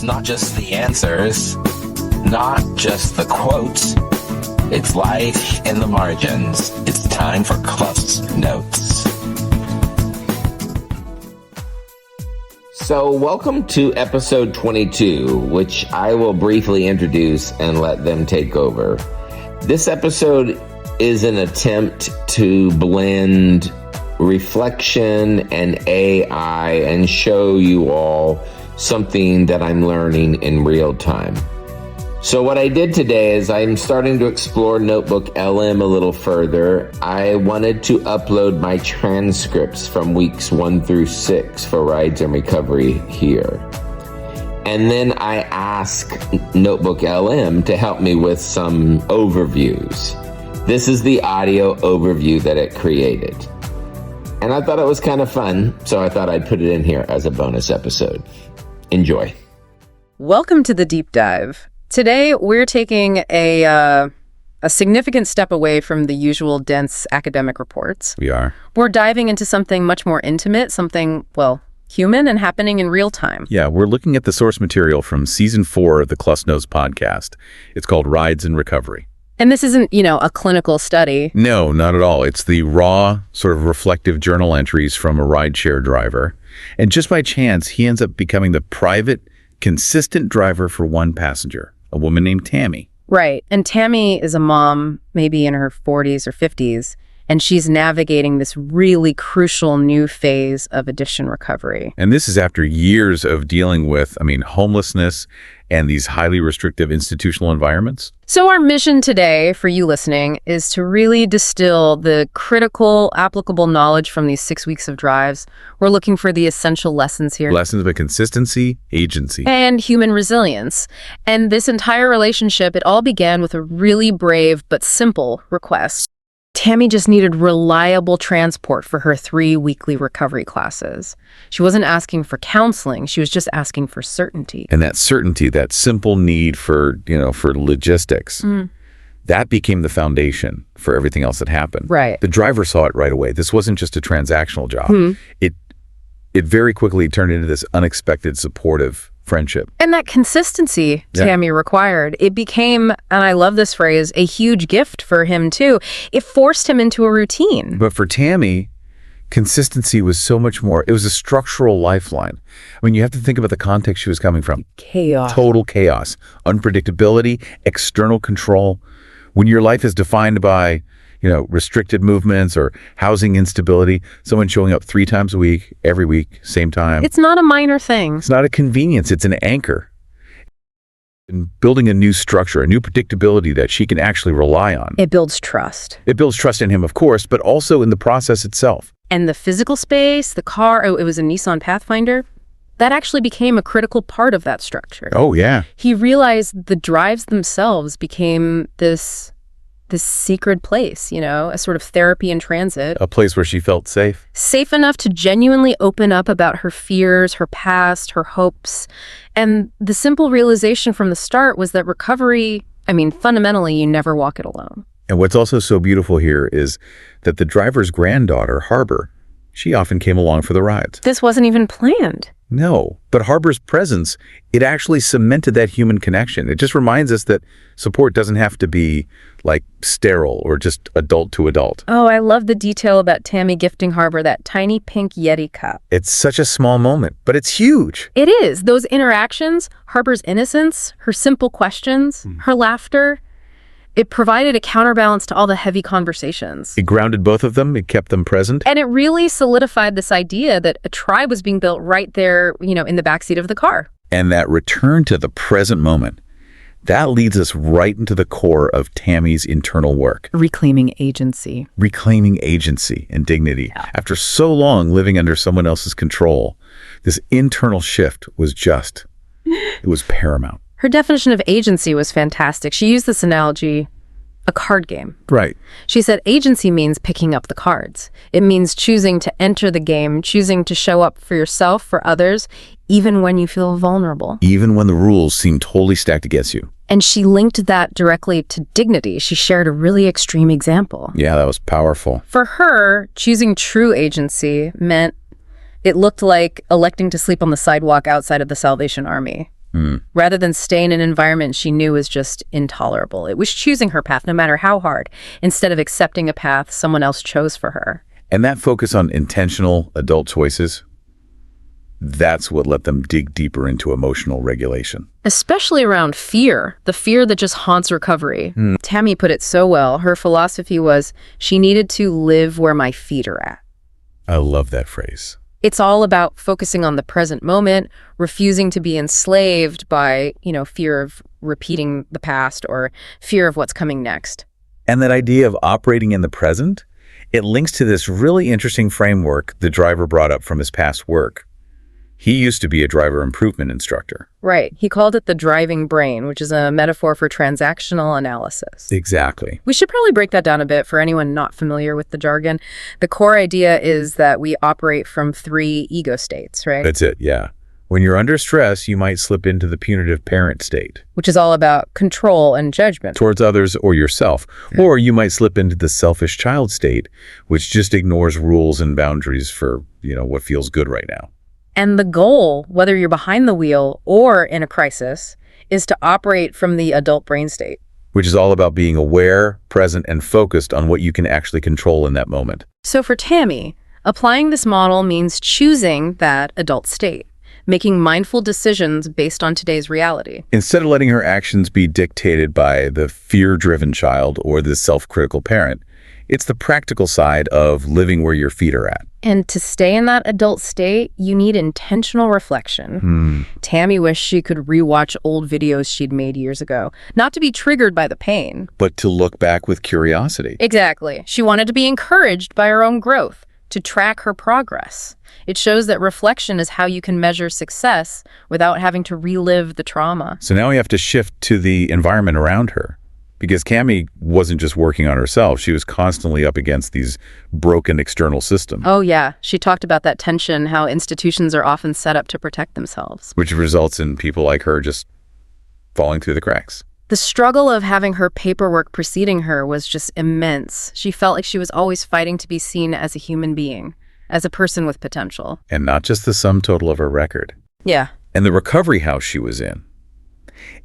not just the answers, not just the quotes. It's life in the margins. It's time for CluffsNotes. So welcome to episode 22, which I will briefly introduce and let them take over. This episode is an attempt to blend reflection and AI and show you all something that I'm learning in real time. So what I did today is I'm starting to explore Notebook LM a little further. I wanted to upload my transcripts from weeks 1 through 6 for rides and recovery here. And then I asked Notebook LM to help me with some overviews. This is the audio overview that it created. And I thought it was kind of fun, so I thought I'd put it in here as a bonus episode. Enjoy. Welcome to the deep dive. Today, we're taking a significant step away from the usual dense academic reports. We are. We're diving into something much more intimate, something, well, human and happening in real time. Yeah, we're looking at the source material from Season 4 of the CluffsNotes podcast. It's called Rides and Recovery. And this isn't, a clinical study. No, not at all. It's the raw, sort of reflective journal entries from a rideshare driver. And just by chance, he ends up becoming the private, consistent driver for one passenger, a woman named Tammy. Right. And Tammy is a mom, maybe in her 40s or 50s, and she's navigating this really crucial new phase of addiction recovery. And this is after years of dealing with, homelessness and these highly restrictive institutional environments. So our mission today, for you listening, is to really distill the critical, applicable knowledge from these 6 weeks of drives. We're looking for the essential lessons here. Lessons of consistency, agency. And human resilience. And this entire relationship, it all began with a really brave but simple request. Tammy just needed reliable transport for her 3 weekly recovery classes. She wasn't asking for counseling. She was just asking for certainty. And that certainty, that simple need for logistics, that became the foundation for everything else that happened. Right. The driver saw it right away. This wasn't just a transactional job. It very quickly turned into this unexpected, supportive friendship. And that consistency Tammy required, it became, and I love this phrase, a huge gift for him too. It forced him into a routine. But for Tammy, consistency was so much more. It was a structural lifeline. You have to think about the context she was coming from. Chaos. Total chaos. Unpredictability, external control. When your life is defined by restricted movements or housing instability, someone showing up 3 times a week, every week, same time. It's not a minor thing. It's not a convenience, it's an anchor. And building a new structure, a new predictability that she can actually rely on. It builds trust. It builds trust in him, of course, but also in the process itself. And the physical space, the car, it was a Nissan Pathfinder. That actually became a critical part of that structure. Oh, yeah. He realized the drives themselves became this secret place, a sort of therapy in transit. A place where she felt safe. Safe enough to genuinely open up about her fears, her past, her hopes. And the simple realization from the start was that recovery, fundamentally, you never walk it alone. And what's also so beautiful here is that the driver's granddaughter, Harbor, she often came along for the rides. This wasn't even planned. No, but Harbor's presence, it actually cemented that human connection. It just reminds us that support doesn't have to be sterile or just adult to adult. Oh, I love the detail about Tammy gifting Harbor that tiny pink Yeti cup. It's such a small moment, but it's huge. It is. Those interactions, Harbor's innocence, her simple questions, her laughter, it provided a counterbalance to all the heavy conversations. It grounded both of them. It kept them present. And it really solidified this idea that a tribe was being built right there, in the backseat of the car. And that return to the present moment, that leads us right into the core of Tammy's internal work. Reclaiming agency. Reclaiming agency and dignity. Yeah. After so long living under someone else's control, this internal shift was it was paramount. Her definition of agency was fantastic. She used this analogy, a card game. Right. She said agency means picking up the cards. It means choosing to enter the game, choosing to show up for yourself, for others, even when you feel vulnerable. Even when the rules seem totally stacked against you. And she linked that directly to dignity. She shared a really extreme example. Yeah, that was powerful. For her, choosing true agency meant it looked like electing to sleep on the sidewalk outside of the Salvation Army. rather than stay in an environment she knew was just intolerable. It was choosing her path, no matter how hard, instead of accepting a path someone else chose for her. And that focus on intentional adult choices, that's what let them dig deeper into emotional regulation. Especially around fear, the fear that just haunts recovery. Tammy put it so well. Her philosophy was, she needed to live where my feet are at. I love that phrase. It's all about focusing on the present moment, refusing to be enslaved by, fear of repeating the past or fear of what's coming next. And that idea of operating in the present, it links to this really interesting framework the driver brought up from his past work. He used to be a driver improvement instructor. Right. He called it the driving brain, which is a metaphor for transactional analysis. Exactly. We should probably break that down a bit for anyone not familiar with the jargon. The core idea is that we operate from 3 ego states, right? That's it, yeah. When you're under stress, you might slip into the punitive parent state, which is all about control and judgment towards others or yourself. Or you might slip into the selfish child state, which just ignores rules and boundaries for, what feels good right now. And the goal, whether you're behind the wheel or in a crisis, is to operate from the adult brain state, which is all about being aware, present, and focused on what you can actually control in that moment. So for Tammy, applying this model means choosing that adult state, making mindful decisions based on today's reality. Instead of letting her actions be dictated by the fear-driven child or the self-critical parent, it's the practical side of living where your feet are at. And to stay in that adult state, you need intentional reflection. Tammy wished she could rewatch old videos she'd made years ago, not to be triggered by the pain, but to look back with curiosity. Exactly. She wanted to be encouraged by her own growth, to track her progress. It shows that reflection is how you can measure success without having to relive the trauma. So now we have to shift to the environment around her. Because Cammie wasn't just working on herself, she was constantly up against these broken external systems. Oh yeah, she talked about that tension, how institutions are often set up to protect themselves. Which results in people like her just falling through the cracks. The struggle of having her paperwork preceding her was just immense. She felt like she was always fighting to be seen as a human being, as a person with potential. And not just the sum total of her record. Yeah. And the recovery house she was in.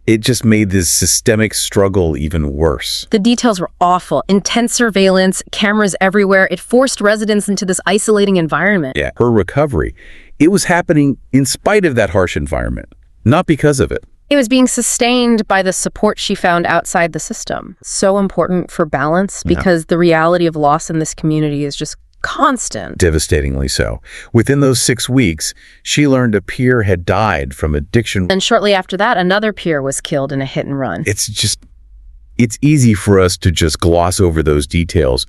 It just made this systemic struggle even worse. The details were awful. Intense surveillance, cameras everywhere. It forced residents into this isolating environment. Yeah, her recovery, it was happening in spite of that harsh environment, not because of it. It was being sustained by the support she found outside the system. So important for balance because the reality of loss in this community is just constant. Devastatingly so. Within those 6 weeks, she learned a peer had died from addiction. And shortly after that, another peer was killed in a hit and run. It's easy for us to just gloss over those details,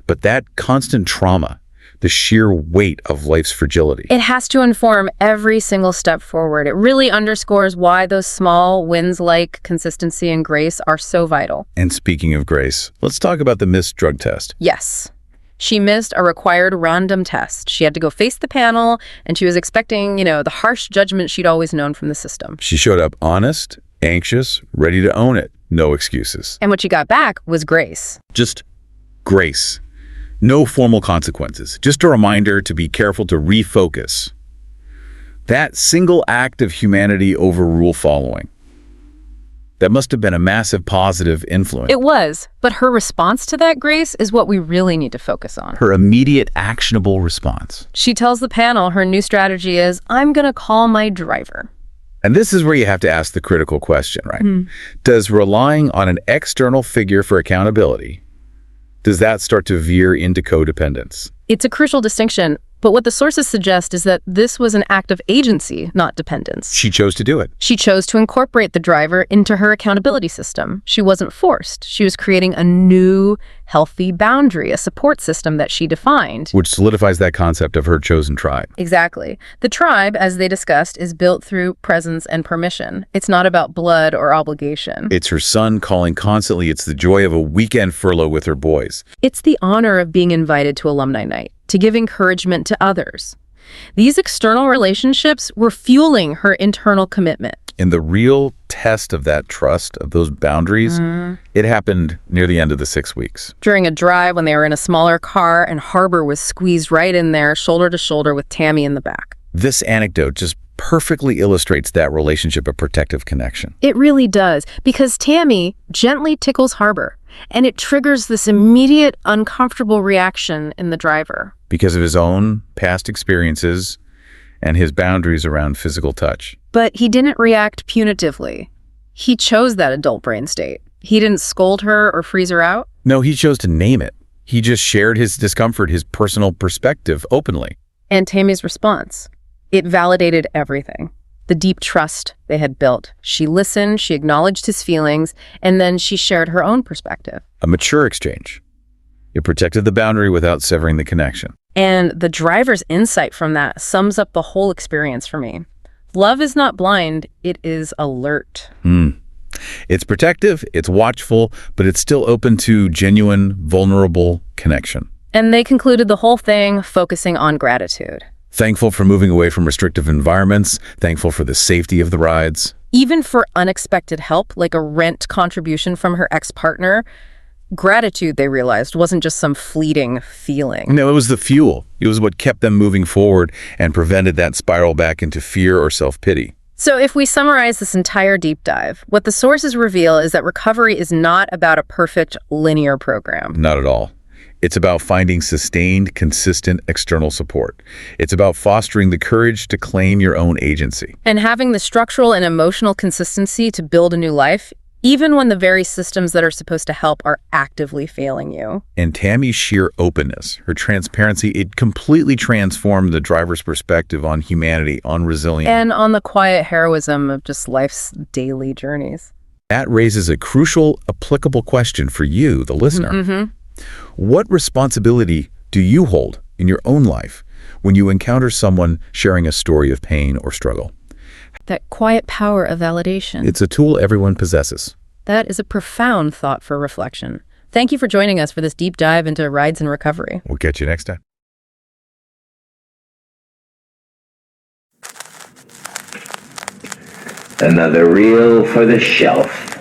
but that constant trauma, the sheer weight of life's fragility. It has to inform every single step forward. It really underscores why those small wins like consistency and grace are so vital. And speaking of grace, let's talk about the missed drug test. Yes. She missed a required random test. She had to go face the panel, and she was expecting, the harsh judgment she'd always known from the system. She showed up honest, anxious, ready to own it. No excuses. And what she got back was grace. Just grace. No formal consequences. Just a reminder to be careful to refocus. That single act of humanity over rule following. That must have been a massive positive influence. It was, but her response to that grace is what we really need to focus on. Her immediate, actionable response. She tells the panel her new strategy is, I'm going to call my driver. And this is where you have to ask the critical question, right? Does relying on an external figure for accountability, does that start to veer into codependence? It's a crucial distinction. But what the sources suggest is that this was an act of agency, not dependence. She chose to do it. She chose to incorporate the driver into her accountability system. She wasn't forced. She was creating a new, healthy boundary, a support system that she defined. Which solidifies that concept of her chosen tribe. Exactly. The tribe, as they discussed, is built through presence and permission. It's not about blood or obligation. It's her son calling constantly. It's the joy of a weekend furlough with her boys. It's the honor of being invited to alumni night, to give encouragement to others. These external relationships were fueling her internal commitment. And the real test of that trust, of those boundaries, it happened near the end of the 6 weeks. During a drive when they were in a smaller car and Harbor was squeezed right in there, shoulder to shoulder with Tammy in the back. This anecdote just perfectly illustrates that relationship of protective connection. It really does, because Tammy gently tickles Harbor, and it triggers this immediate uncomfortable reaction in the driver. Because of his own past experiences and his boundaries around physical touch. But he didn't react punitively. He chose that adult brain state. He didn't scold her or freeze her out. No, he chose to name it. He just shared his discomfort, his personal perspective openly. And Tammy's response, it validated everything. The deep trust they had built. She listened, she acknowledged his feelings, and then she shared her own perspective. A mature exchange. It protected the boundary without severing the connection. And the driver's insight from that sums up the whole experience for me. Love is not blind, it is alert. It's protective, it's watchful, but it's still open to genuine, vulnerable connection. And they concluded the whole thing focusing on gratitude. Thankful for moving away from restrictive environments, thankful for the safety of the rides. Even for unexpected help, like a rent contribution from her ex-partner, gratitude, they realized, wasn't just some fleeting feeling. No, it was the fuel. It was what kept them moving forward and prevented that spiral back into fear or self-pity. So if we summarize this entire deep dive, what the sources reveal is that recovery is not about a perfect linear program. Not at all. It's about finding sustained, consistent external support. It's about fostering the courage to claim your own agency. And having the structural and emotional consistency to build a new life, even when the very systems that are supposed to help are actively failing you. And Tammy's sheer openness, her transparency, it completely transformed the driver's perspective on humanity, on resilience. And on the quiet heroism of just life's daily journeys. That raises a crucial, applicable question for you, the listener. What responsibility do you hold in your own life when you encounter someone sharing a story of pain or struggle? That quiet power of validation. It's a tool everyone possesses. That is a profound thought for reflection. Thank you for joining us for this deep dive into rides and recovery. We'll catch you next time. Another reel for the shelf.